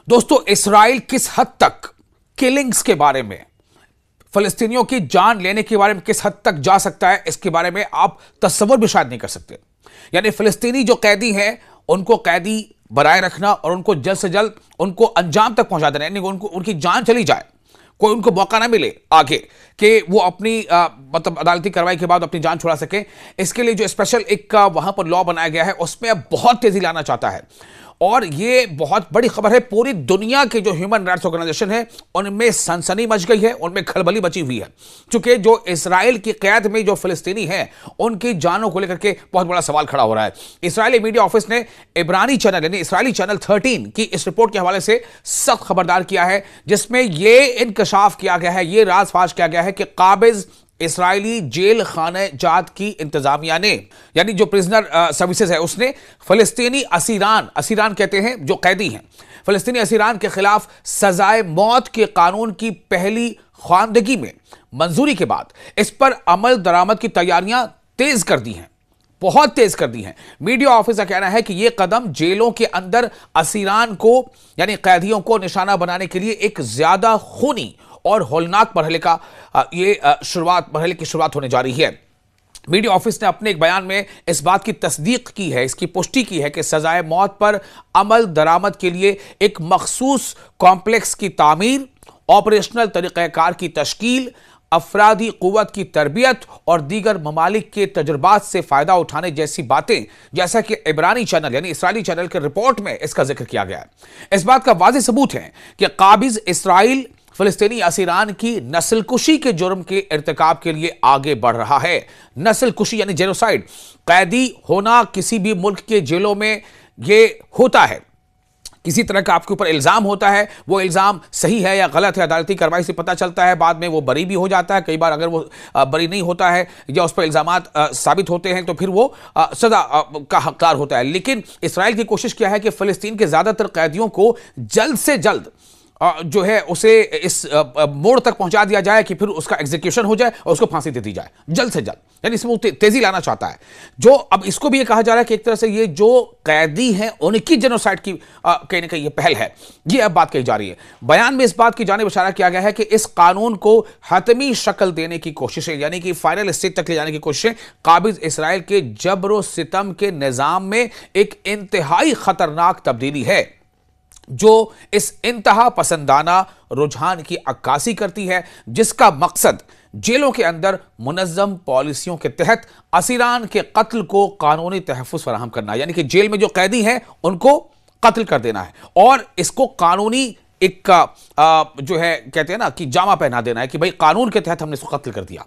दोस्तों, इस्राइल किस हद तक किलिंग्स के बारे में, फलस्तीनियों की जान लेने के बारे में किस हद तक जा सकता है, इसके बारे में आप तस्वर भी शायद नहीं कर सकते। यानी फिलिस्तीनी जो कैदी हैं उनको कैदी बनाए रखना और उनको जल्द से जल्द उनको अंजाम तक पहुंचा देना, यानी उनको उनकी जान चली जाए, कोई उनको मौका ना मिले आगे कि वो अपनी मतलब अदालती कार्रवाई के बाद अपनी जान छुड़ा सके। इसके लिए जो स्पेशल एक वहां पर लॉ बनाया गया है उसमें अब बहुत तेजी लाना चाहता है। और ये बहुत बड़ी खबर है, पूरी दुनिया के जो ह्यूमन राइट्स ऑर्गेनाइजेशन है उनमें सनसनी मच गई है, उनमें खलबली मची हुई है, क्योंकि जो इजराइल की क़यादत में जो फिलिस्तीनी हैं उनकी जानों को लेकर के बहुत बड़ा सवाल खड़ा हो रहा है। इस्राएली मीडिया ऑफिस ने इब्रानी चैनल यानी इस्राएली चैनल 13 की इस रिपोर्ट के हवाले से सख्त खबरदार किया है, जिसमें यह इंकशाफ किया गया है, यह राजफाश किया गया है कि काबिज इस्राएली जेल खाने जात की इंतजामिया ने, यानी जो प्रिजनर सर्विसेज है, उसने फलस्तीनी असीरान कहते हैं जो कैदी हैं, फलस्तीनी असीरान के खिलाफ सजाए मौत के कानून की पहली ख्वानदगी में मंजूरी के बाद इस पर अमल दरामद की तैयारियां तेज कर दी हैं, बहुत तेज कर दी हैं। मीडिया ऑफिस का कहना है कि यह कदम जेलों के अंदर असीरान को यानी कैदियों को निशाना बनाने के लिए एक ज्यादा खूनी और होलनाक मरहले की शुरुआत होने जा रही है। मीडिया ऑफिस ने अपने एक बयान में इस बात की तस्दीक की है, इसकी पुष्टि की है कि सजाए मौत पर अमल दरामद के लिए एक मखसूस कॉम्प्लेक्स की तामीर, ऑपरेशनल तरीक़ाकार की तश्कील, अफरादी कुव्वत की तरबियत और दीगर ममालिक के तजुर्बात से फायदा उठाने जैसी बातें, जैसा कि इब्रानी चैनल यानी इस्राएली चैनल के रिपोर्ट में इसका जिक्र किया गया है। इस बात का वाज़ेह सबूत है कि काबिज इस्राइल फिलिस्तीनी असीरान की नस्लकुशी के जुर्म के इर्तिकाब के लिए आगे बढ़ रहा है। नस्लकुशी यानी जेनोसाइड, कैदी होना किसी भी मुल्क के जेलों में ये होता है। किसी तरह का आपके ऊपर इल्जाम होता है, वो इल्जाम सही है या गलत है, अदालती कार्रवाई से पता चलता है, बाद में वो बरी भी हो जाता है। कई बार अगर वो बरी नहीं होता है या उस पर इल्जामात साबित होते हैं तो फिर वो सजा का हकदार होता है। लेकिन इसराइल की कोशिश क्या है कि फिलिस्तीन के ज्यादातर कैदियों को जल्द से जल्द जो है उसे इस मोड़ तक पहुंचा दिया जाए कि फिर उसका एग्जीक्यूशन हो जाए और उसको फांसी दे दी जाए जल्द से जल्द, यानी इसमें तेजी लाना चाहता है। जो अब इसको भी ये कहा जा रहा है कि एक तरह से ये जो कैदी हैं उनकी जेनोसाइड की कहीं ना कहीं ये पहल है, ये अब बात कही जा रही है। बयान में इस बात की जानिब इशारा किया गया है कि इस कानून को हतमी शक्ल देने की कोशिशें, यानी कि फाइनल स्टेज तक ले जाने की कोशिशें काबिज इसराइल के जबर सितम के निजाम में एक इंतहाई खतरनाक तब्दीली है, जो इस इंतहा पसंदाना रुझान की अक्कासी करती है, जिसका मकसद जेलों के अंदर मुनज़्ज़म पॉलिसियों के तहत असीरान के कत्ल को कानूनी तहफ़्फ़ुज़ फराहम करना है। यानी कि जेल में जो कैदी हैं उनको कत्ल कर देना है और इसको कानूनी एक जो है कहते हैं ना कि जामा पहना देना है कि भाई कानून के तहत हमने इसको कत्ल कर दिया।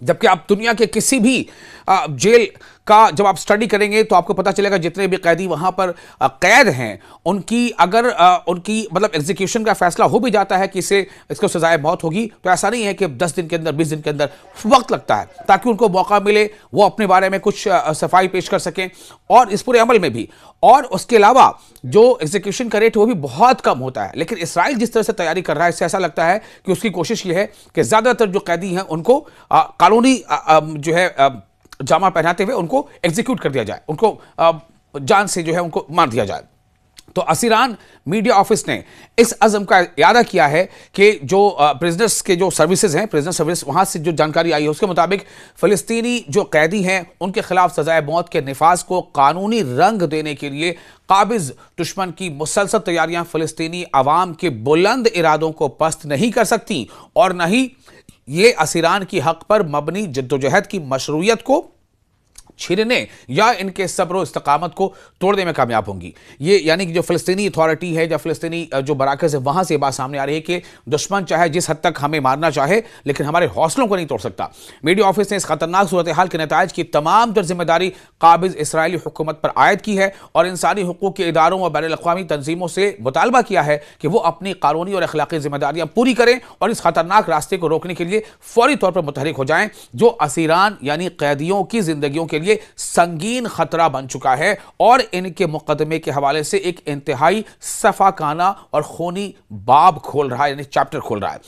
जबकि आप दुनिया के किसी भी जेल का जब आप स्टडी करेंगे तो आपको पता चलेगा जितने भी कैदी वहां पर कैद हैं उनकी अगर उनकी मतलब एग्जीक्यूशन का फैसला हो भी जाता है कि इसको सजाए मौत होगी, तो ऐसा नहीं है कि 10 दिन के अंदर 20 दिन के अंदर वक्त लगता है ताकि उनको मौका मिले वो अपने बारे में कुछ सफाई पेश कर सकें और इस पूरे अमल में भी। और उसके अलावा जो एग्जीक्यूशन का रेट वो भी बहुत कम होता है। लेकिन इसराइल जिस तरह से तैयारी कर रहा है इससे ऐसा लगता है कि उसकी कोशिश ये है कि ज्यादातर जो कैदी हैं उनको कानूनी जो है जामा पहनाते हुए उनको एग्जीक्यूट कर दिया जाए, उनको जान से जो है उनको मार दिया जाए। तो असीरान मीडिया ऑफिस ने इस अज़म का इरादा किया है कि जो प्रिजनर्स के जो सर्विसेज हैं, प्रिजनर सर्विस, वहां से जो जानकारी आई है उसके मुताबिक फिलिस्तीनी जो कैदी हैं उनके खिलाफ सजाए मौत के निफाज को कानूनी रंग देने के लिए काबिज दुश्मन की मुसलसल तैयारियां फिलिस्तीनी अवाम के बुलंद इरादों को पस्त नहीं कर सकती और न ही ये असीरान की हक पर मबनी जद्दोजहद की मशरूयत को छीनने या इनके सब्र इस्तकामत को तोड़ने में कामयाब होंगी। ये यानी कि जो फिलिस्तीनी अथॉरिटी है या फिलिस्तीनी जो बराकस है वहां से बात सामने आ रही है कि दुश्मन चाहे जिस हद तक हमें मारना चाहे लेकिन हमारे हौसलों को नहीं तोड़ सकता। मीडिया ऑफिस ने इस खतरनाक सूरत हाल के नताइज की तमाम तर जिम्मेदारी काबिज इसराइली हुकूमत पर आयद की है और इंसानी हुकूक के इदारों और बैनुल अक़वामी तंजीमों से मुतालबा किया है कि वो अपनी कानूनी और अखलाकी जिम्मेदारियां पूरी करें और इस खतरनाक रास्ते को रोकने के लिए फौरी तौर पर मुतहरिक हो जाएं जो असीरान यानी कैदियों की जिंदगियों के लिए संगीन खतरा बन चुका है और इनके मुकदमे के हवाले से एक इंतहाई सफाकाना और खूनी बाब खोल रहा है, यानी चैप्टर खोल रहा है।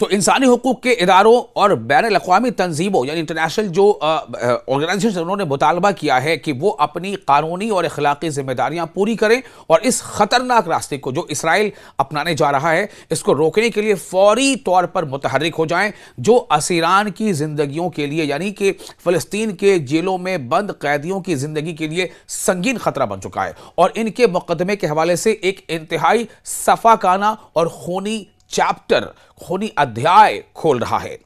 तो इंसानी हुकूक के इदारों और बैन अवी तंजीमों यानी इंटरनेशनल जो ऑर्गेनाइजेशन उन्होंने मुतालबा किया है कि वो अपनी कानूनी और अखलाकी जिम्मेदारियां पूरी करें और इस खतरनाक रास्ते को जो इसराइल अपनाने जा रहा है इसको रोकने के लिए फौरी तौर पर मुतहर्रिक हो जाएं, जो असीरान की जिंदगियों के लिए यानी कि फ़लस्तीन के जेलों में बंद कैदियों की जिंदगी के लिए संगीन खतरा बन चुका है और इनके मुकदमे के हवाले से एक इंतहाई सफाकाना और खूनी चैप्टर, खूनी अध्याय खोल रहा है।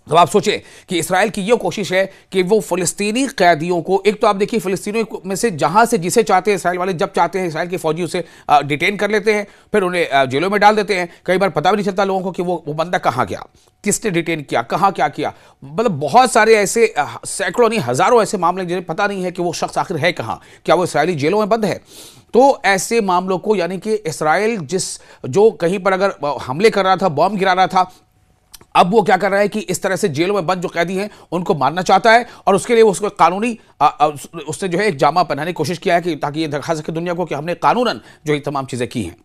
तो आप सोचें कि इसराइल की यह कोशिश है कि वो फ़लस्तीनी कैदियों को, एक तो आप देखिए फ़लस्तीनियों में से जहां से जिसे चाहते हैं इसराइल वाले, जब चाहते हैं इसराइल के फौजी उसे डिटेन कर लेते हैं, फिर उन्हें जेलों में डाल देते हैं। कई बार पता भी नहीं चलता लोगों को कि वो बंदा कहां गया, किसने डिटेन किया, कहां क्या किया। मतलब बहुत सारे ऐसे सैकड़ों नहीं हजारों ऐसे मामले जिन्हें पता नहीं है कि वो शख्स आखिर है कहां, क्या वो इसराइली जेलों में बंद है। तो ऐसे मामलों को यानी कि इसराइल जो कहीं पर अगर हमले कर रहा था, बॉम्ब गिरा रहा था, अब वो क्या कर रहा है कि इस तरह से जेलों में बंद जो कैदी हैं उनको मारना चाहता है और उसके लिए उसको कानूनी उससे जो है एक जामा पहनाने की कोशिश किया है कि ताकि ये दिखा सके दुनिया को कि हमने कानूनन जो ये तमाम चीजें की हैं।